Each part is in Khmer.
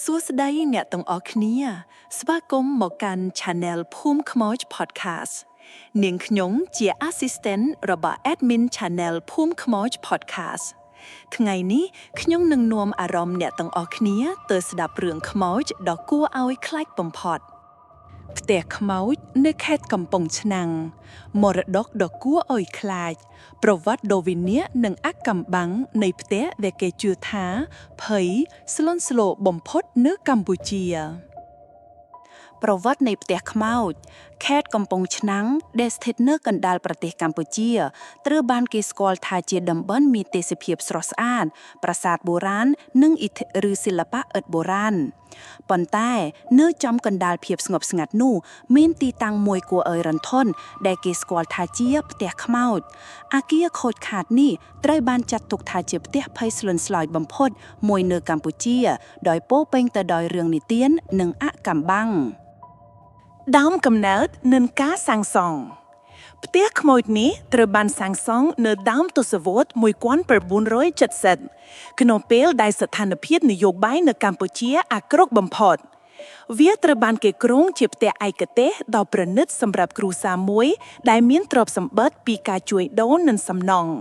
សួស្តីអ្នកទាំងអស់គ្នាស្វាគមន៍មកកាន់ Channel ភូមិខ្មោច Podcast នាងខ្ញុំជា Assistant របស់ Admin Channel ភូមិខ្មោច Podcast ថ្ងៃនេះខ្ញុំនឹងនាំអារម្មណ៍អ្នកទាំងអស់គ្នាទៅស្ដាប់រឿងខ្មោចដ៏គួរឲ្យខ្លាចបំផុតផ្ទះខ្មោចនៅខេត្តកំពង់ឆ្នាំងមរតកដ៏គួរឲ្យខ្លាចប្រវត្តិដ៏វិនាសនិងអាថ៌កំបាំងនៃផ្ទះដែលគេជឿថាភ័យស្លន់ស្លោបំផុតនៅកម្ពុជាប្រវត្តិនៃផ្ទះខ្មោចខេត្តកំពង់ឆ្នាំងដែលស្ថិតនៅកណ្ដាលប្រទេសកម្ពុជាត្រូវបានគេស្គាល់ថាជាតំបន់មានទេសភាពស្រស់ស្អាតប្រាសាទបុរាណនិងឬសិល្បៈឥដ្ឋបុរាណប៉ុន្តែនៅចំកណ្ដាលភាពស្ងប់ស្ងាត់នោះមានទីតាំងមួយគួរឲ្យរន្ធត់ដែលគេស្គាល់ថាជាផ្ទះខ្មោចអគារខូចខាតនេះត្រូវបានចាត់ទុកថាជាផ្ទះភ័យស្លន់ស្លោយបំផុតមួយនៅកម្ពុជាដោយពោរពេញទៅដោយរឿងនិទាននិងអាថ៌កំបាំងដើមកំណើតនិងការសាងសង់ផ្ទះខ្មោចនេះត្រូវបានសាងសង់នៅដើមទសវត្សរ៍1970ក្នុងពេលដែលស្ថានភាពនយោបាយនៅកម្ពុជាអាក្រក់បំផុតវាត្រូវបានគេគ្រោងជាផ្ទះឯកទេសដ៏ប្រណិតសម្រាប់គ្រួសារមួយដែលមានទ្រព្យសម្បត្តិពីការជួញដូរនិងសំណង់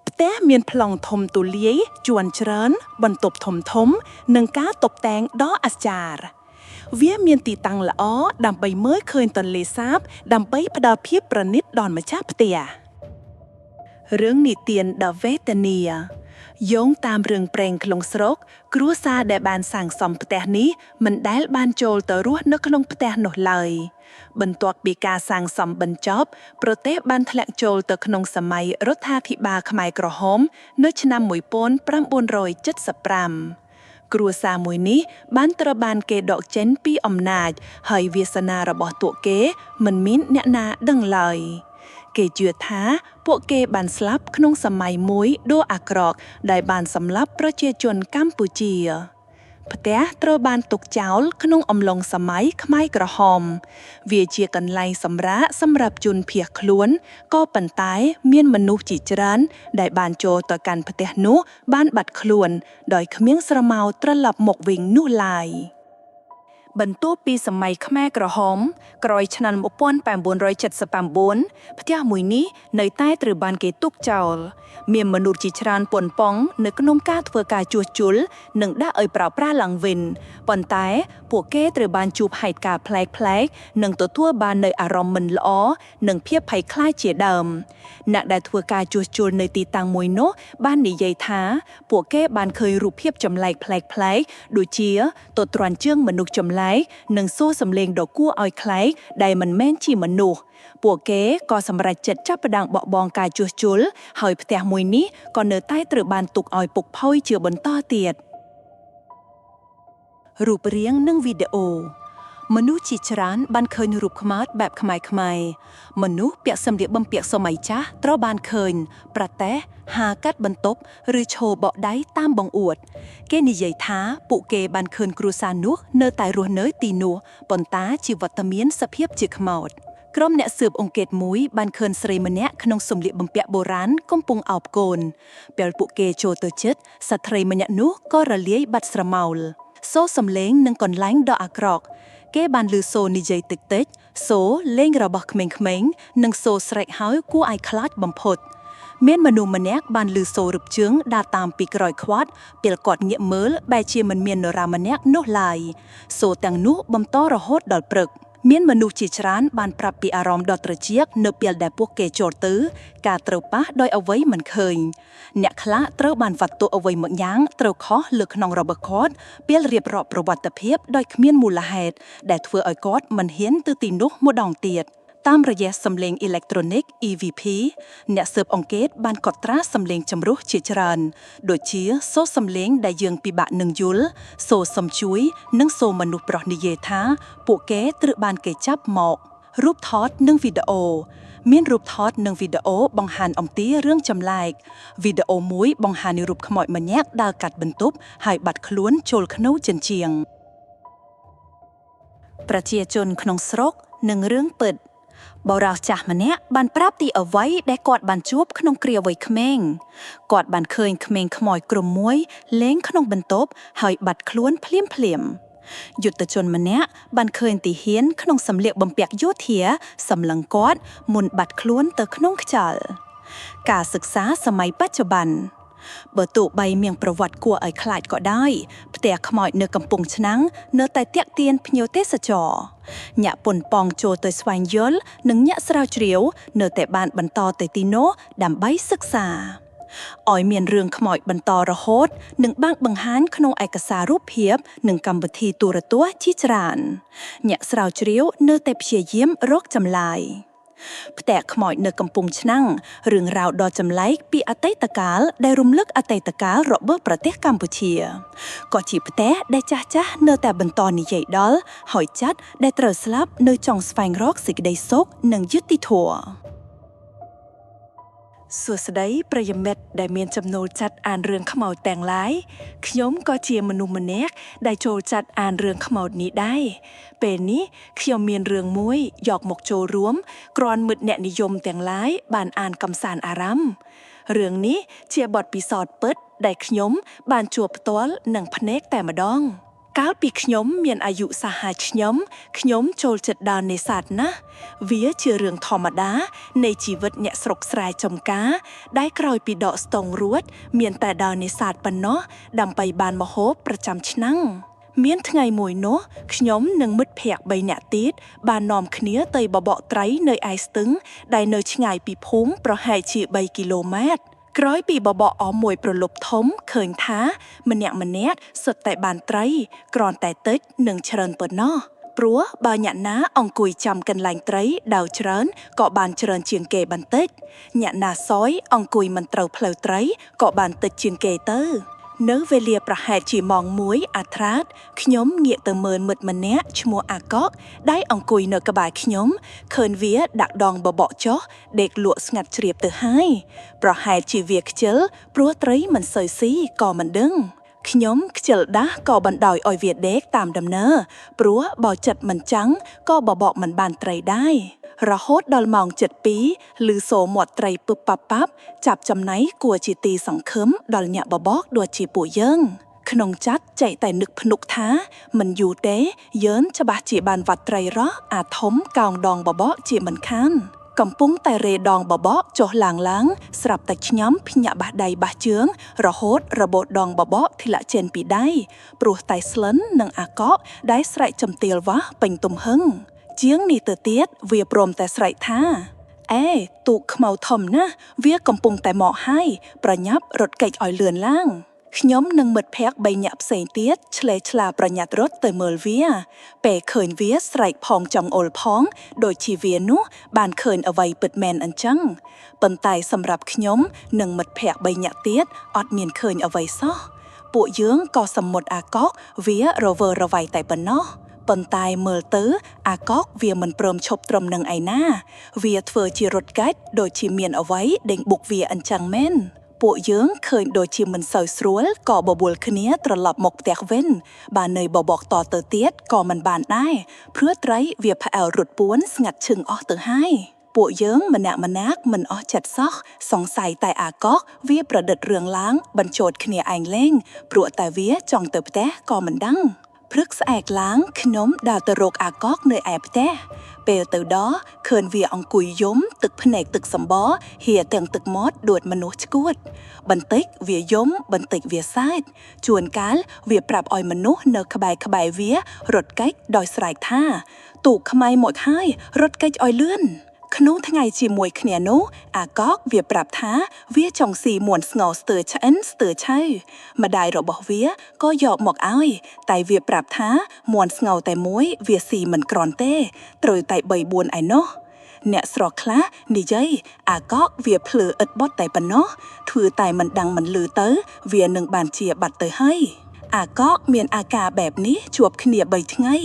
ផ្ទះមានប្លង់ធំទូលាយជាន់ច្រើនបន្ទប់ធំៗនិងការតុបតែងដ៏អស្ចារ្យវាមានទីតាំងល្អដើម្បីមើលឃើញទន្លេសាបដើម្បីផ្ដល់ភាពប្រណិតដល់ម្ចាស់ផ្ទះរឿងនិទានដ៏វេទនាយោងតាមរឿងព្រេងក្នុងស្រុកគ្រួសារដែលបានសាងសង់ផ្ទះនេះមិនដែលបានចូលទៅរស់នៅក្នុងផ្ទះនោះឡើយបន្ទាប់ពីការសាងសង់បញ្ចប់ប្រទេសបានធ្លាក់ចូលទៅក្នុងសម័យរដ្ឋាភិបាលខ្មែរក្រហមនៅឆ្នាំ1975គ្រួសារមួយនេះបានត្រូវបានគេដកចេញពីអំណាចហើយវាសនារបស់ពួកគេមិនមានអ្នកណាដឹងឡើយគេជឿថាពួកគេបានស្លាប់ក្នុងសម័យមួយដ៏អាក្រក់ដែលបានសម្លាប់ប្រជាជនកម្ពុជាផ្ទះត្រូវបានទុកចោលក្នុងអំឡុងសម័យខ្មែរក្រហមវាជាកន្លែងសម្រាកសម្រាប់ជនភៀសខ្លួនក៏ប៉ុន្តែមានមនុស្សជាច្រើនដែលបានចូលទៅកាន់ផ្ទះនោះបានបាត់ខ្លួនដោយគ្មានស្រមោលត្រឡប់មកវិញនោះឡើយបន្ទាប់ពីសម័យខ្មែរក្រហមក្រោយឆ្នាំ1979ផ្ទះមួយនេះនៅតែត្រូវបានគេទុកចោលមានមនុស្សជាច្រើនប៉ុនប៉ងនៅក្នុងការធ្វើការជួសជុលនិងដាក់ឲ្យប្រើប្រាស់ឡើងវិញប៉ុន្តែពួកគេត្រូវបានជួបហេតុការណ៍ប្លែកៗនិងទទួលបាននូវអារម្មណ៍មិនល្អនិងភាពភ័យខ្លាចជាដើមអ្នកដែលធ្វើការជួសជុលនៅទីតាំងមួយនោះបាននិយាយថាពួកគេបានឃើញរូបភាពចម្លែកប្លែកៗដូចជាទទ្រាន់ជើងមនុស្សចម្លែកនិងសូរសំឡេងដ៏គួរឲ្យខ្លែកដែលមិនមែនជាមនុស្សពួកគេក៏សម្រេចចិត្តចាប់ផ្ដើមបកបងការជួសជុលហើយផ្ទះមួយនេះក៏នៅតែត្រូវបានទុកឲ្យពុកផុយជាបន្តទៀតរូបរាងនិងវីដេអូមនុស្សជាច្រើនបានឃើញរូបខ្មោចបែបខ្មែរមនុស្សពាក់សម្លៀកបំពាក់សម័យចាស់ត្រូវបានឃើញប្រទះហាកាត់បន្ទប់ឬឈរបកដៃតាមបង្អួតគេនិយាយថាពួកគេបានឃើញគ្រួសារនោះនៅតែរស់នៅទីនោះប៉ុន្តែជីវិតមានសភាពជាខ្មោចក្រុមអ្នកស៊ើបអង្កេតមួយបានឃើញស្រីម្នាក់ក្នុងសម្លៀកបំពាក់បុរាណកំពុងអោបកូនពេលពួកគេចូលទៅជិតស្ត្រីម្នាក់នោះក៏រលាយបាត់ស្រមោលសូរសំឡេងនិងកន្លែងដ៏អាក្រក់គេបានឮសូរនិយាយតិចៗសូរលេងរបស់ក្មេងៗនិងសូរស្រែកហើយគួរឲ្យខ្លាចបំផុតមានមនុស្សម្នាក់បានឮសូររឹបជើងដើរតាមពីក្រោយខ្វាត់ពេលគាត់ងាកមើលបែរជាមិនមាននរណាម្នាក់នោះឡើយសូរទាំងនោះបន្តរហូតដល់ព្រឹកមានមនុស្សជាច្រើនបានប្រាប់ពីអារម្មណ៍ដ៏ត្រជាក់នៅពេលដែលពួកគេចូលទៅការត្រូវប៉ះដោយអ្វីមិនឃើញអ្នកខ្លះត្រូវបានវត្តទុអ្វីមួយយ៉ាងត្រូវខុសលើក្នុងរបស់គាត់ពេលរៀបរាប់ប្រវត្តិភាពដោយគ្មានមូលហេតុដែលធ្វើឲ្យគាត់មិនហ៊ានទៅទីនោះម្ដងទៀតតាមរយៈសំឡេងអេឡិចត្រូនិក EVP អ្នកស៊ើបអង្កេតបានកត់ត្រាសំឡេងចម្រុះជាច្រើនដូចជាសូរសំឡេងដែលយើងពិបាកនឹងយល់សូរសំជួយនិងសូរមនុស្សប្រុសនិយាយថាពួកគេត្រូវបានគេចាប់មករូបថតនិងវីដេអូមានរូបថតនិងវីដេអូបង្ហាញអំពីរឿងចម្លែកវីដេអូមួយបង្ហាញរូបខ្មោចម្នាក់ដើរកាត់បន្ទប់ហើយបាត់ខ្លួនចូលក្នុងជញ្ជាំងប្រជាជនក្នុងស្រុកនិងរឿងពិត បរោះចាស់ម្នាក់បានប្រាប់ទីអ្វីដែលគាត់បានជួបក្នុងគ្រាវ័យក្មេងគាត់បានឃើញក្មេងខ្មោចក្រុមមួយលេងក្នុងបន្ទប់ហើយបាត់ខ្លួនភ្លាមយុទ្ធជនម្នាក់បានឃើញទីហ៊ានក្នុងសម្លៀកបំពាក់យោធាសម្លឹងគាត់មុនបាត់ខ្លួនទៅក្នុងខ្យល់ការសិក្សាសម័យបច្ចុប្បន្នបើទោះបីមានប្រវត្តិគួរឲ្យខ្លាចក៏ដោយផ្ទះខ្មោចនៅកំពង់ឆ្នាំងនៅតែទាក់ទាញភ្ញៀវទេសចរញាក់ពុនប៉ងចូលទៅស្វែងយល់និងញាក់ស្រាវជ្រាវនៅតែបានបន្តទៅទីនោះដើម្បីសិក្សាឲ្យមានរឿងខ្មោចបន្តរហូតនឹងបានបង្ហាញក្នុងឯកសាររូបភាពនិងកម្មវិធីទូរទស្សន៍ជាច្រើនញាក់ស្រាវជ្រាវនៅតែព្យាយាមរកចម្លើយផ្ទះខ្មោចនៅកំពង់ឆ្នាំងរឿងរ៉ាវដ៏ចម្លែកពីអតីតកាលដែលរំលឹកអតីតកាលរបស់ប្រទេសកម្ពុជាក៏ជាផ្ទះដែលចាស់នៅតែបន្តនិយាយដល់ហើយចាត់ដែលត្រូវស្លាប់នៅចង់ស្វែងរកសេចក្តីសុខនិងយុត្តិធម៌សួស្តីប្រិយមិត្តដែលមានចំណូលចិត្តអានរឿងខ្មោចទាំងឡាយខ្ញុំក៏ជាមនុស្សម្នាក់ដែលចូលចិត្តអានរឿងខ្មោចនេះដែរពេលនេះខ្ញុំមានរឿងមួយយកមកចូលរួមគ្រាន់មិត្តអ្នកនិយមទាំងឡាយបានអានកម្សាន្តអារម្មណ៍រឿងនេះជាបទពិសោធន៍ពិតដែលខ្ញុំបានជួបផ្ទាល់នឹងភ្នែកតែម្ដងកាលពីខ្ញុំមានអាយុសាហាវខ្ញុំចូលចិត្តដើរនេសាទណាស់វាជារឿងធម្មតានៃជីវិតអ្នកស្រុកស្រែចំការដែលក្រោយពីដកស្ទង់រួចមានតែដើរនេសាទប៉ុណ្ណោះដើម្បីបានម្ហូបប្រចាំឆ្នាំមានថ្ងៃមួយនោះខ្ញុំនិងមិត្តភ័ក្តិ3នាក់ទៀតបាននាំគ្នាទៅបបកត្រីនៅឯស្ទឹងដែលនៅឆ្ងាយពីភូមិប្រហែលជា3គីឡូម៉ែត្រក្រោយពីបបកអស់មួយប្រលប់ធំឃើញថាម្នាក់សុទ្ធតែបានត្រីគ្រាន់តែតិចនិងច្រើនប៉ុណ្ណោះព្រោះបើអ្នកណាអង្គុយចាំកន្លែងត្រីដាវច្រើនក៏បានច្រើនជាងគេបន្តិចអ្នកណាសយអង្គុយមិនត្រូវផ្លូវត្រីក៏បានតិចជាងគេទៅនៅវេលាប្រហែលជាម៉ោង1អាត្រាតខ្ញុំងាកទៅមើលមិត្តម្នាក់ឈ្មោះអាកកដែលអង្គុយនៅក្បែរខ្ញុំឃើញវាដាក់ដងបបកចុះដេកលក់ស្ងាត់ជ្រាបទៅហើយប្រហែលជាវាខ្ជិលព្រោះត្រីមិនសូវស៊ីក៏មិនដឹងខ្ញុំខ្ជិលដាស់ក៏បណ្ដោយឲ្យវាដេកតាមដំណើរព្រោះបើចិត្តមិនចាំងក៏បបកមិនបានត្រីដែររហូតដល់ម៉ោង7:02ឮសូរមាត់ត្រីពឹបប៉ាប់ចាប់ចំណៃគួរជាទីសង្ឃឹមដល់អ្នកបបកដូចជាពួកយើងក្នុងចិត្តចែកតែនឹកភ្នុកថាមិនយូរទេយើងច្បាស់ជាបានវត្តត្រីរស់អាធំកោងដងបបកជាមិនខានកំពុងតែរេដងបបកចុះឡើងស្រាប់តែខ្ញុំភ្ញាក់បះដៃបះជើងរហូតរបូតដងបបកធ្លាក់ចេញពីដៃព្រោះតែស្លិននិងអាកកដែលស្រែកចំទាលវាស់ពេញទំហឹងជាងនេះទៅទៀតវាព្រមតែស្រែកថាទូកខ្មៅធំណាស់វាកំពុងតែមកហើយប្រញាប់រត់គេចឲ្យលឿនឡើងខ្ញុំនិងមិត្តភ័ក្តិ3នាក់ផ្សេងទៀតឆ្លេឆ្លាប្រញាប់រត់ទៅមើលវាពេលឃើញវាស្រែកផងចង្អុលផងដូចជាវានោះបានឃើញអ្វីពិតមែនអញ្ចឹងប៉ុន្តែសម្រាប់ខ្ញុំនិងមិត្តភ័ក្តិ3នាក់ទៀតអត់មានឃើញអ្វីសោះពួកយើងក៏សមុទ្រអាកកវារវើរវាយតែប៉ុណ្ណោះប៉ុន្តែមើលទៅអាកកវាមិនព្រមឈប់ត្រឹមនឹងឯណាវាធ្វើជារត់កាច់ដូចជាមានអ្វីដេញបុកវាអញ្ចឹងមែនពួកយើងឃើញដូចជាមិនសូវស្រួលក៏បបួលគ្នាត្រឡប់មកផ្ទះវិញបាននៅបបកតទៅទៀតក៏មិនបានដែរព្រោះត្រីវាផ្អែលរត់ពួនស្ងាត់ឈឹងអស់ទៅហើយពួកយើងម្នាក់មិនអស់ចិត្តសោះសង្ស័យតែអាកកវាប្រឌិតរឿងឡើងបញ្ចោតគ្នាឯងលេងព្រោះតែវាចង់ទៅផ្ទះក៏មិនដឹងព្រឹកស្អែកឡើងខ្ញុំដើរទៅរកអាកកនៅឯផ្ទះពេលទៅដល់ឃើញវាអង្គុយយំទឹកភ្នែកទឹកសម្បហៀទាំងទឹកមាត់ដូចមនុស្សឆ្កួតបន្តិចវាយំបន្តិចវាសើចជួនកាលវាប្រាប់ឲ្យមនុស្សនៅក្បែរវារត់គេចដោយស្រែកថាទូកខ្មៅមកហើយរត់គេចឲ្យលឿនក្នុងថ្ងៃជាមួយគ្នានោះអាកកវាប្រាប់ថាវាចង់ស៊ីមួនស្ងោស្ទើឆ្អិនស្ទើឆៅម្ដាយរបស់វាក៏យកមកឲ្យតែវាប្រាប់ថាមួនស្ងោតែមួយវាស៊ីមិនក្រាន់ទេត្រូវតែ3-4ឯណោះអ្នកស្រស់ខ្លះនិយាយអាកកវាភ្លើឥតបត់តែប៉ុណ្ណោះធ្វើតែមិនដឹងមិនលឺទៅវានឹងបានជាបាត់ទៅហើយអាកកមានអាការបែបនេះជួបគ្នា3ថ្ងៃ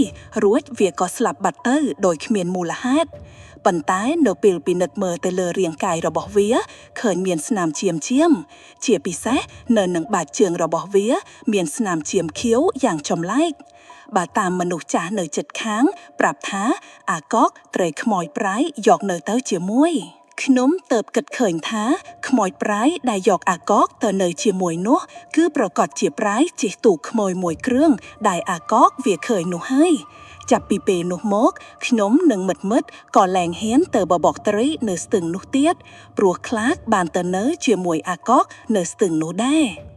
រួចវាក៏ស្លាប់បាត់ទៅដោយគ្មានមូលហេតុប៉ុន្តែនៅពេលពិនិត្យមើលទៅលើរាងកាយរបស់វាឃើញមានស្នាមឈាមជាពិសេសនៅនឹងបាតជើងរបស់វាមានស្នាមឈាមខៀវយ៉ាងចម្លែក បើតាមមនុស្សចាស់នៅជិតខាងប្រាប់ថាអាកកត្រូវខ្មោចប្រៃយកនៅទៅជាមួយខ្ញុំទៅគិតឃើញថាខ្មោចប្រៃដែលយកអាកកទៅនៅជាមួយនោះគឺប្រកាសជាប្រៃជិះទូកខ្មោយមួយគ្រឿងដែលអាកកវាឃើញនោះហើយចាប់ពីពេលនោះមកខ្ញុំនិងមិត្តក៏លែងហ៊ានទៅបបកត្រីនៅស្ទឹងនោះទៀតព្រោះខ្លាចបានទៅនៅជាមួយអាកកនៅស្ទឹងនោះដែរ